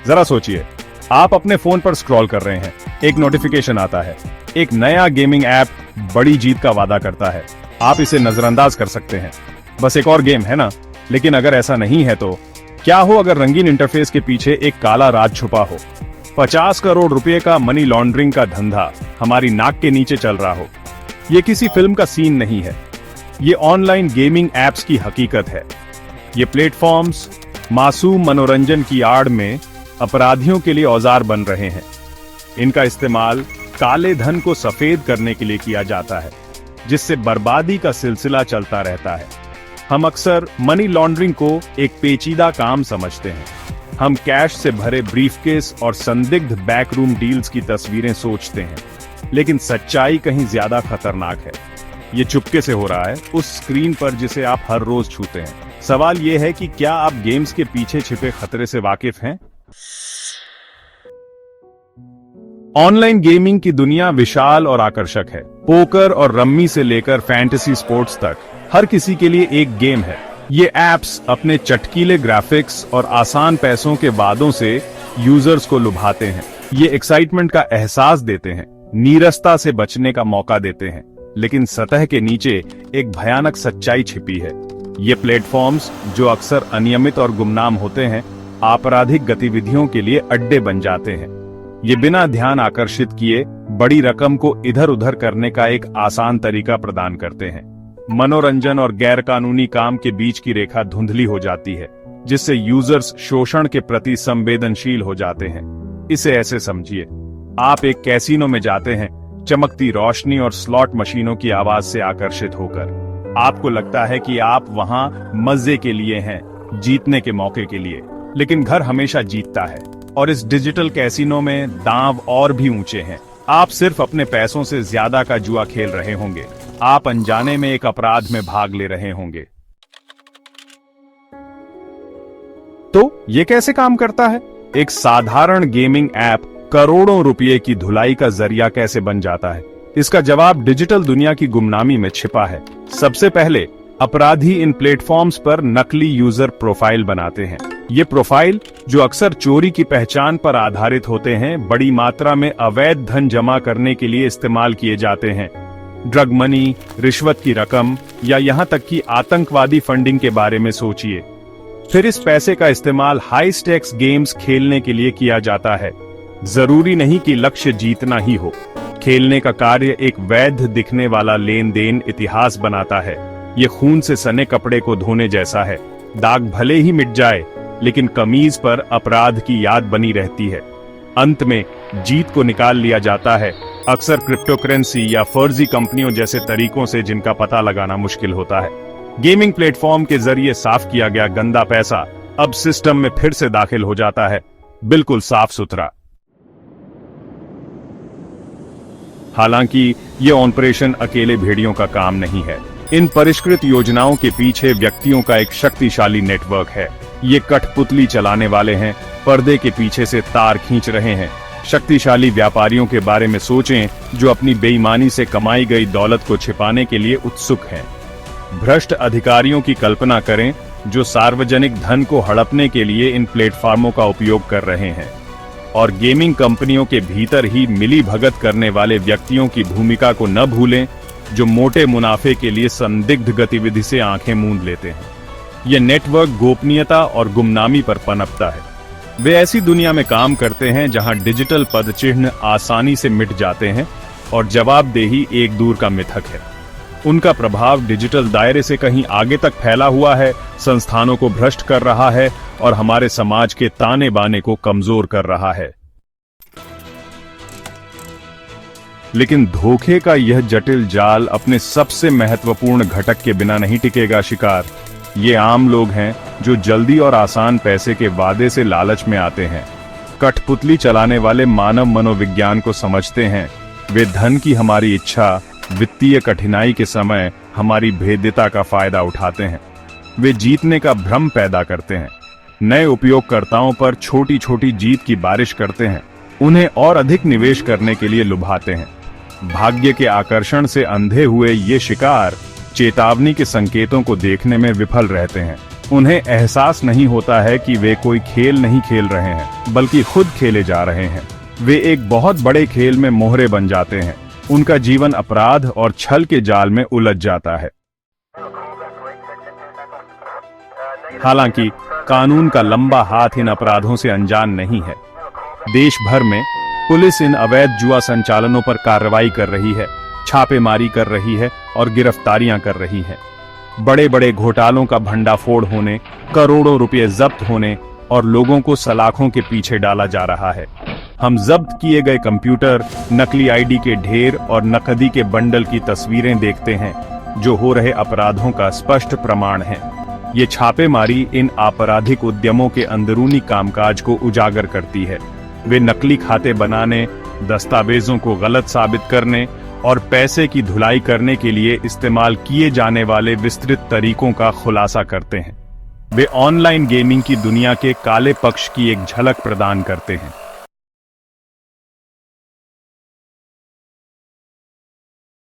जरा सोचिए, आप अपने फोन पर स्क्रॉल कर रहे हैं, एक नोटिफिकेशन आता है, एक नया गेमिंग ऐप बड़ी जीत का वादा करता है। आप इसे नजरअंदाज कर सकते हैं, बस एक और गेम है ना। लेकिन अगर ऐसा नहीं है तो क्या हो अगर रंगीन इंटरफेस के पीछे एक काला राज छुपा हो, 50 करोड़ रुपए का मनी लॉन्ड्रिंग का धंधा हमारी नाक के नीचे चल रहा हो। ये किसी फिल्म का सीन नहीं है, ये ऑनलाइन गेमिंग एप्स की हकीकत है। ये प्लेटफॉर्म्स मासूम मनोरंजन की आड़ में अपराधियों के लिए औजार बन रहे हैं। इनका इस्तेमाल काले धन को सफेद करने के लिए किया जाता है, जिससे बर्बादी का सिलसिला चलता रहता है। हम अक्सर मनी लॉन्ड्रिंग को एक पेचीदा काम समझते हैं। हम कैश से भरे ब्रीफकेस और संदिग्ध बैकरूम डील्स की तस्वीरें सोचते हैं, लेकिन सच्चाई कहीं ज्यादा खतरनाक है। ये चुपके से हो रहा है, उस स्क्रीन पर जिसे आप हर रोज छूते हैं। सवाल यह है कि क्या आप गेम्स के पीछे छिपे खतरे से वाकिफ हैं? ऑनलाइन गेमिंग की दुनिया विशाल और आकर्षक है। पोकर और रम्मी से लेकर फैंटेसी स्पोर्ट्स तक हर किसी के लिए एक गेम है। ये एप्स अपने चटकीले ग्राफिक्स और आसान पैसों के वादों से यूजर्स को लुभाते हैं। ये एक्साइटमेंट का एहसास देते हैं, नीरसता से बचने का मौका देते हैं, लेकिन सतह के नीचे एक भयानक सच्चाई छिपी है। ये प्लेटफॉर्म्स, जो अक्सर अनियमित और गुमनाम होते हैं, आपराधिक गतिविधियों के लिए अड्डे बन जाते हैं। ये बिना ध्यान आकर्षित किए बड़ी रकम को इधर उधर करने का एक आसान तरीका प्रदान करते हैं। मनोरंजन और गैरकानूनी काम के बीच की रेखा धुंधली हो जाती है, जिससे यूजर्स शोषण के प्रति संवेदनशील हो जाते हैं। इसे ऐसे समझिए, आप एक कैसीनो में जाते हैं, चमकती रोशनी और स्लॉट मशीनों की आवाज से आकर्षित होकर। आपको लगता है कि आप वहां मजे के लिए हैं, जीतने के मौके के लिए। लेकिन घर हमेशा जीतता है, और इस डिजिटल कैसीनो में दांव और भी ऊंचे हैं। आप सिर्फ अपने पैसों से ज्यादा का जुआ खेल रहे होंगे। आप अनजाने में एक अपराध में भाग ले रहे होंगे। तो ये कैसे काम करता है? एक साधारण गेमिंग ऐप करोड़ों रुपए की धुलाई का जरिया कैसे बन जाता है? इसका जवाब डिजिटल दुनिया की गुमनामी में छिपा है। सबसे पहले अपराधी इन प्लेटफॉर्म्स पर नकली यूजर प्रोफाइल बनाते हैं। ये प्रोफाइल, जो अक्सर चोरी की पहचान पर आधारित होते हैं, बड़ी मात्रा में अवैध धन जमा करने के लिए इस्तेमाल किए जाते हैं। ड्रग मनी, रिश्वत की रकम, या यहां तक कि आतंकवादी फंडिंग के बारे में सोचिए। फिर इस पैसे का इस्तेमाल हाई स्टेक्स गेम्स खेलने के लिए किया जाता है। जरूरी नहीं कि लक्ष्य जीतना ही हो। खेलने का कार्य एक वैध दिखने वाला लेन देन इतिहास बनाता है। ये खून से सने कपड़े को धोने जैसा है। दाग भले ही मिट जाए, लेकिन कमीज पर अपराध की याद बनी रहती है। अंत में जीत को निकाल लिया जाता है, अक्सर क्रिप्टोकरेंसी या फर्जी कंपनियों जैसे तरीकों से, जिनका पता लगाना मुश्किल होता है। गेमिंग प्लेटफॉर्म के जरिए साफ किया गया गंदा पैसा अब सिस्टम में फिर से दाखिल हो जाता है, बिल्कुल साफ सुथरा। हालांकि ये ऑपरेशन अकेले भेड़ियों का काम नहीं है। इन परिष्कृत योजनाओं के पीछे व्यक्तियों का एक शक्तिशाली नेटवर्क है। ये कठपुतली चलाने वाले हैं, पर्दे के पीछे से तार खींच रहे हैं। शक्तिशाली व्यापारियों के बारे में सोचें, जो अपनी बेईमानी से कमाई गई दौलत को छिपाने के लिए उत्सुक हैं। भ्रष्ट अधिकारियों की कल्पना करें, जो सार्वजनिक धन को हड़पने के लिए इन प्लेटफॉर्मों का उपयोग कर रहे हैं। और गेमिंग कंपनियों के भीतर ही मिली भगत करने वाले व्यक्तियों की भूमिका को न भूलें, जो मोटे मुनाफे के लिए संदिग्ध गतिविधि से आंखें मूंद लेते हैं। यह नेटवर्क गोपनीयता और गुमनामी पर पनपता है। वे ऐसी दुनिया में काम करते हैं जहां डिजिटल पदचिह्न आसानी से मिट जाते हैं और जवाबदेही एक दूर का मिथक है। उनका प्रभाव डिजिटल दायरे से कहीं आगे तक फैला हुआ है, संस्थानों को भ्रष्ट कर रहा है और हमारे समाज के ताने बाने को कमजोर कर रहा है। लेकिन धोखे का यह जटिल जाल अपने सबसे महत्वपूर्ण घटक के बिना नहीं टिकेगा शिकार। ये आम लोग हैं, जो जल्दी और आसान पैसे के वादे से लालच में आते हैं। कठपुतली चलाने वाले मानव मनोविज्ञान को समझते हैं। वे धन की हमारी इच्छा, वित्तीय कठिनाई के समय हमारी भेद्यता का फायदा उठाते हैं। वे जीतने का भ्रम पैदा करते हैं, नए उपयोगकर्ताओं पर छोटी छोटी जीत की बारिश करते हैं, उन्हें और अधिक निवेश करने के लिए लुभाते हैं। भाग्य के आकर्षण से अंधे हुए ये शिकार चेतावनी के संकेतों को देखने में विफल रहते हैं। उन्हें एहसास नहीं होता है कि वे कोई खेल नहीं खेल रहे हैं, बल्कि खुद खेले जा रहे हैं। वे एक बहुत बड़े खेल में मोहरे बन जाते हैं। उनका जीवन अपराध और छल के जाल में उलझ जाता है। हालांकि कानून का लंबा हाथ इन अपराधों से अनजान नहीं है। देश भर में पुलिस इन अवैध जुआ संचालनों पर कार्रवाई कर रही है, छापेमारी कर रही है और गिरफ्तारियां कर रही है। बड़े बड़े घोटालों का भंडाफोड़ होने, करोड़ों रुपए जब्त होने और लोगों को सलाखों के पीछे डाला जा रहा है। हम जब्त किए गए कंप्यूटर, नकली आईडी के ढेर और नकदी के बंडल की तस्वीरें देखते हैं, जो हो रहे अपराधों का स्पष्ट प्रमाण है। ये छापेमारी इन आपराधिक उद्यमों के अंदरूनी कामकाज को उजागर करती है। वे नकली खाते बनाने, दस्तावेजों को गलत साबित करने और पैसे की धुलाई करने के लिए इस्तेमाल किए जाने वाले विस्तृत तरीकों का खुलासा करते हैं। वे ऑनलाइन गेमिंग की दुनिया के काले पक्ष की एक झलक प्रदान करते हैं।